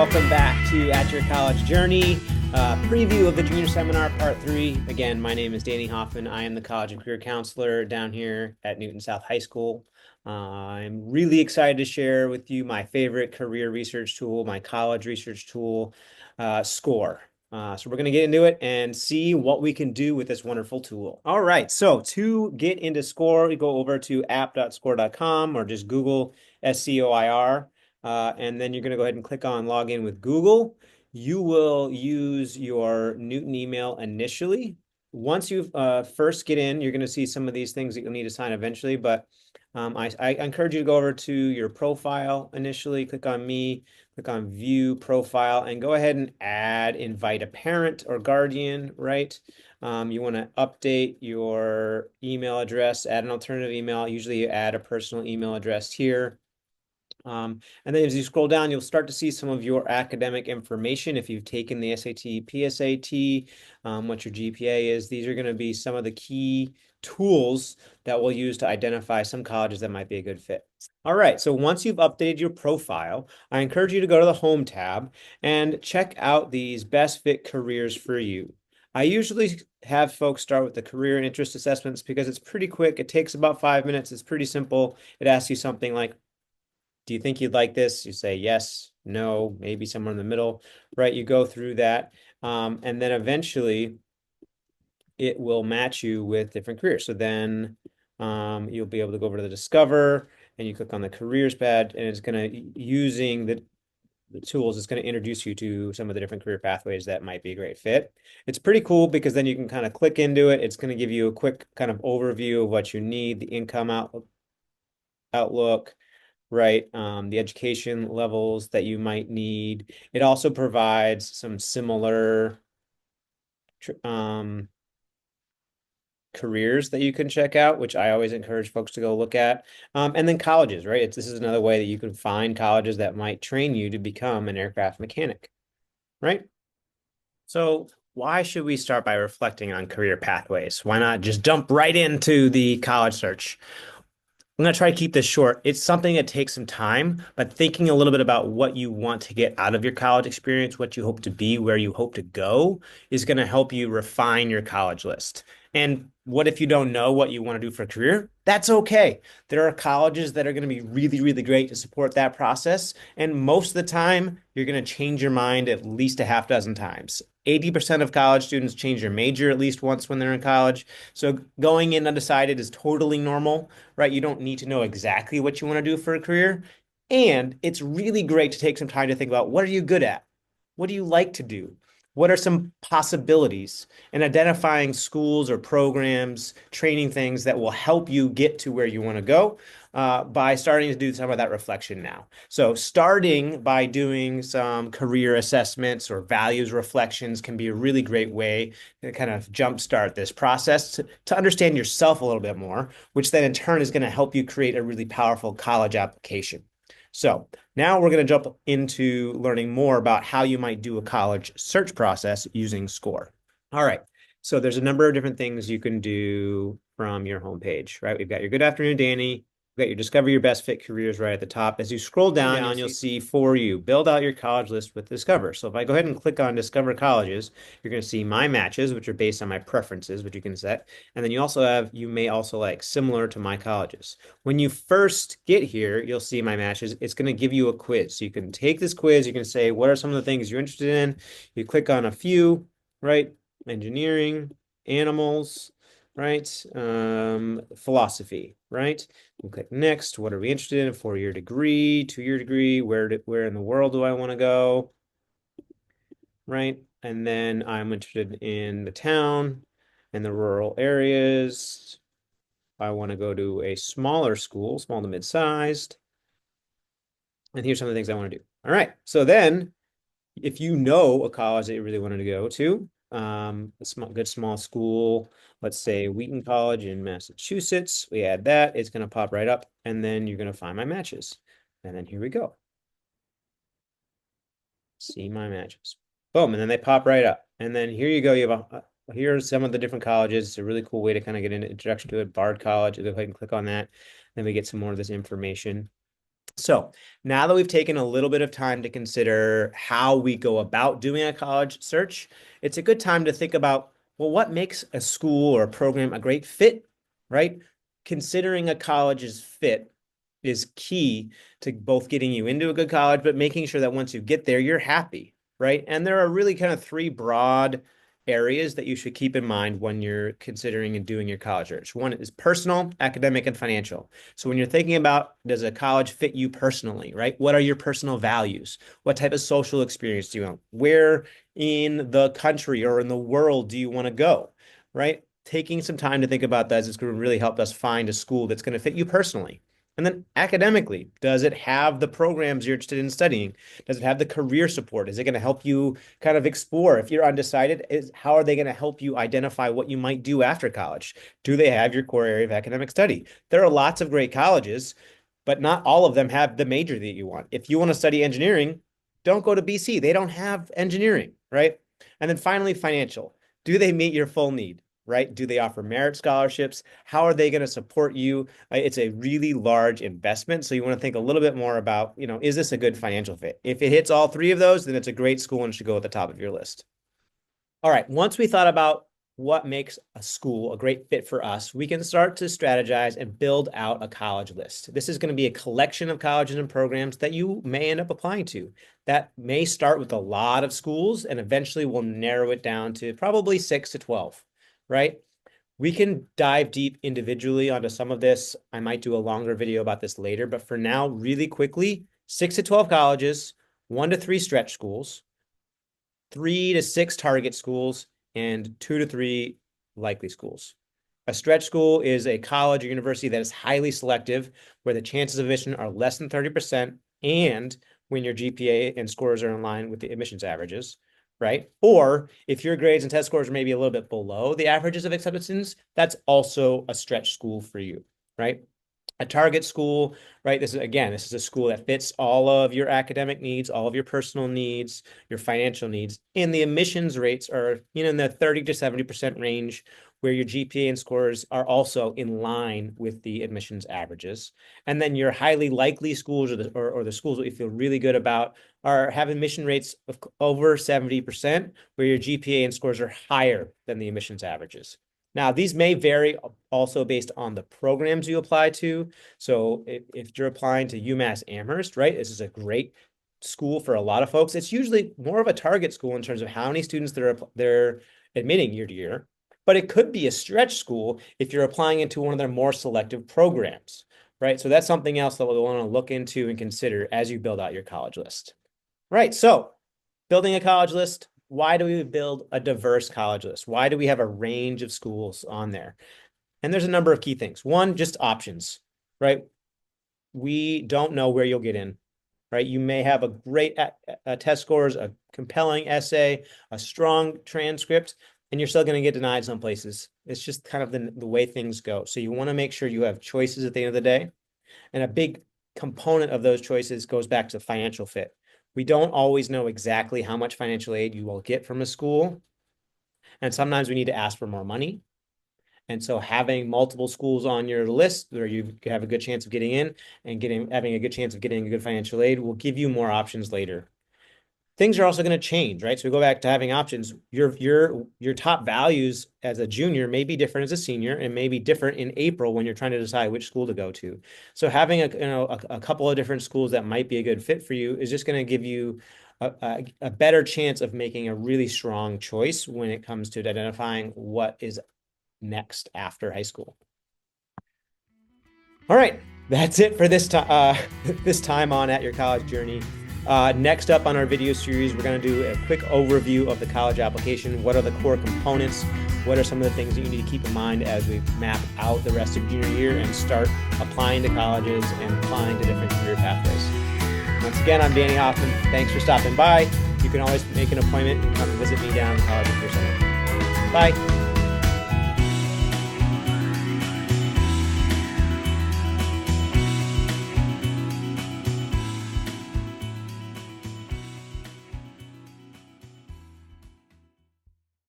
welcome back to At Your College Journey, preview of the Junior Seminar Part 3. Again, my name is Danny Hoffman. I am the College and Career Counselor down here at Newton South High School. I'm really excited to share with you my favorite career research tool, my college research tool, Scoir. So we're going to get into it and see what we can do with this wonderful tool. All right, so to get into Scoir, you go over to app.scoir.com or just Google SCOIR. And then you're going to go ahead and click on login with Google. You will use your Newton email initially. Once you first get in, you're going to see some of these things that you'll need to sign eventually. But I encourage you to go over to your profile initially, click on me, click on view profile, and go ahead and invite a parent or guardian, right? You want to update your email address, add an alternative email. Usually you add a personal email address here. And then as you scroll down, you'll start to see some of your academic information. If you've taken the SAT, PSAT, what your GPA is, these are going to be some of the key tools that we'll use to identify some colleges that might be a good fit. All right, so once you've updated your profile, I encourage you to go to the Home tab and check out these best fit careers for you. I usually have folks start with the career and interest assessments because it's pretty quick. It takes about 5 minutes. It's pretty simple. It asks you something like, do you think you'd like this? You say yes, no, maybe somewhere in the middle, right? You go through that. And then eventually it will match you with different careers. So then you'll be able to go over to the Discover and you click on the careers pad and it's going to, using the tools, it's going to introduce you to some of the different career pathways that might be a great fit. It's pretty cool because then you can kind of click into it. It's going to give you a quick kind of overview of what you need, the income outlook, right? The education levels that you might need. It also provides some similar careers that you can check out, which I always encourage folks to go look at. And then colleges, right? This is another way that you can find colleges that might train you to become an aircraft mechanic, right? So why should we start by reflecting on career pathways? Why not just jump right into the college search? I'm going to try to keep this short. It's something that takes some time, but thinking a little bit about what you want to get out of your college experience, what you hope to be, where you hope to go, is going to help you refine your college list. And what if you don't know what you want to do for a career? That's okay. There are colleges that are going to be really, really great to support that process. And most of the time, you're going to change your mind at least a half dozen times. 80% of college students change their major at least once when they're in college. So going in undecided is totally normal, right? You don't need to know exactly what you want to do for a career. And it's really great to take some time to think about, what are you good at? What do you like to do? What are some possibilities? And identifying schools or programs, training things that will help you get to where you want to go by starting to do some of that reflection now. So starting by doing some career assessments or values reflections can be a really great way to kind of jumpstart this process to understand yourself a little bit more, which then in turn is going to help you create a really powerful college application. So now we're going to jump into learning more about how you might do a college search process using Scoir. All right. So there's a number of different things you can do from your homepage, right? We've got your Good Afternoon, Danny. We've got your Discover Your Best Fit Careers right at the top. As you scroll down, you'll see For You, build out your college list with Discover. So if I go ahead and click on Discover Colleges, you're going to see my matches, which are based on my preferences, which you can set. And then you may also like similar to my colleges. When you first get here, you'll see my matches. It's going to give you a quiz. So you can take this quiz. You can say, what are some of the things you're interested in? You click on a few, right? Engineering, animals, right? Philosophy, right? We'll click next. What are we interested in? 4-year degree, 2-year degree. Where in the world do I want to go? Right? And then I'm interested in the town and the rural areas. I want to go to a smaller school, small to mid-sized. And here's some of the things I want to do. All right. So then if you know a college that you really wanted to go to, good small school, let's say Wheaton College in Massachusetts, we add that, it's going to pop right up, and then you're going to find my matches. And then here we go. See my matches. Boom, and then they pop right up. And then here you go. You have here are some of the different colleges. It's a really cool way to kind of get an introduction to it. Bard College, go ahead and click on that. Then we get some more of this information. So now that we've taken a little bit of time to consider how we go about doing a college search, it's a good time to think about, well, what makes a school or a program a great fit, right? Considering a college's fit is key to both getting you into a good college, but making sure that once you get there, you're happy, right? And there are really kind of three broad areas that you should keep in mind when you're considering and doing your college search. One is personal, academic, and financial. So when you're thinking about, does a college fit you personally, right? What are your personal values? What type of social experience do you want? Where in the country or in the world do you want to go, right? Taking some time to think about that is going to really help us find a school that's going to fit you personally. And then academically, does it have the programs you're interested in studying? Does it have the career support? Is it going to help you kind of explore? If you're undecided, how are they going to help you identify what you might do after college? Do they have your core area of academic study? There are lots of great colleges, but not all of them have the major that you want. If you want to study engineering, don't go to BC. They don't have engineering, right? And then finally, financial. Do they meet your full need? Right? Do they offer merit scholarships? How are they going to support you? It's a really large investment. So you want to think a little bit more about, is this a good financial fit? If it hits all three of those, then it's a great school and should go at the top of your list. All right. Once we thought about what makes a school a great fit for us, we can start to strategize and build out a college list. This is going to be a collection of colleges and programs that you may end up applying to. That may start with a lot of schools and eventually we'll narrow it down to probably 6 to 12. Right? We can dive deep individually onto some of this. I might do a longer video about this later, but for now, really quickly, 6 to 12 colleges, 1 to 3 stretch schools, 3 to 6 target schools, and 2 to 3 likely schools. A stretch school is a college or university that is highly selective, where the chances of admission are less than 30%, and when your GPA and scores are in line with the admissions averages. Right? Or if your grades and test scores are maybe a little bit below the averages of accepted students, that's also a stretch school for you, right? A target school, right? This is a school that fits all of your academic needs, all of your personal needs, your financial needs. And the admissions rates are, in the 30 to 70% range, where your GPA and scores are also in line with the admissions averages. And then your highly likely schools or the schools that you feel really good about have admission rates of over 70%, where your GPA and scores are higher than the admissions averages. Now, these may vary also based on the programs you apply to. So if you're applying to UMass Amherst, right, this is a great school for a lot of folks. It's usually more of a target school in terms of how many students they're admitting year to year. But it could be a stretch school if you're applying into one of their more selective programs, right? So that's something else that we'll want to look into and consider as you build out your college list. Right, so building a college list, why do we build a diverse college list? Why do we have a range of schools on there? And there's a number of key things. One, just options, right? We don't know where you'll get in, right? You may have a great test scores, a compelling essay, a strong transcript, and you're still going to get denied some places. It's just kind of the way things go. So you want to make sure you have choices at the end of the day. And a big component of those choices goes back to financial fit. We don't always know exactly how much financial aid you will get from a school. And sometimes we need to ask for more money. And so having multiple schools on your list where you have a good chance of getting in and having a good chance of getting a good financial aid will give you more options later. Things are also going to change, right? So we go back to having options. Your top values as a junior may be different as a senior and may be different in April when you're trying to decide which school to go to. So having a couple of different schools that might be a good fit for you is just going to give you a better chance of making a really strong choice when it comes to identifying what is next after high school. All right, that's it for this time on At Your College Journey. Next up on our video series, we're going to do a quick overview of the college application. What are the core components? What are some of the things that you need to keep in mind as we map out the rest of junior year and start applying to colleges and applying to different career pathways? Once again, I'm Danny Hoffman. Thanks for stopping by. You can always make an appointment and come visit me down in the College of Career Center. Bye.